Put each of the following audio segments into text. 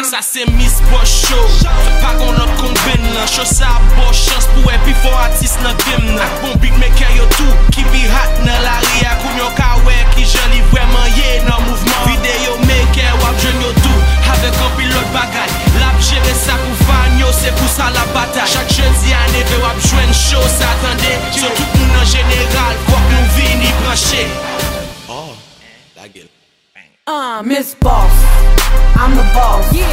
Ça c'est Miss Boss Show. Pas qu'on a combien là. Show ça bon chance pour un plus fort artiste dans game là. Bon big maker yo tout qui bi hot dans la ria. Kounyo kawe qui joli vraiment yé dans mouvement. Vidéo maker wap jeune yo tout avec un pilote bagay. Lap gérer ça pour fan yo c'est pour ça la bataille. Chaque jeudi année ve wap joindre show ça attendez. Sur tout le monde en général faut que nous vini brancher. Oh la gueule. Miss Boss, I'm the boss. Yeah.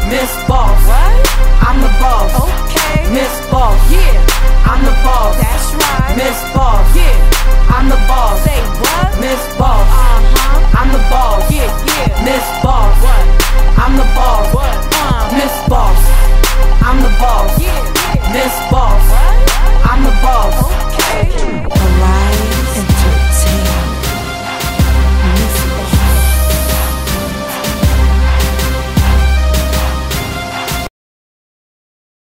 Miss Boss, what? I'm the boss. Okay. Miss Boss, yeah. I'm the boss. That's right. Miss Boss, yeah. I'm the boss. Say what? Miss Boss.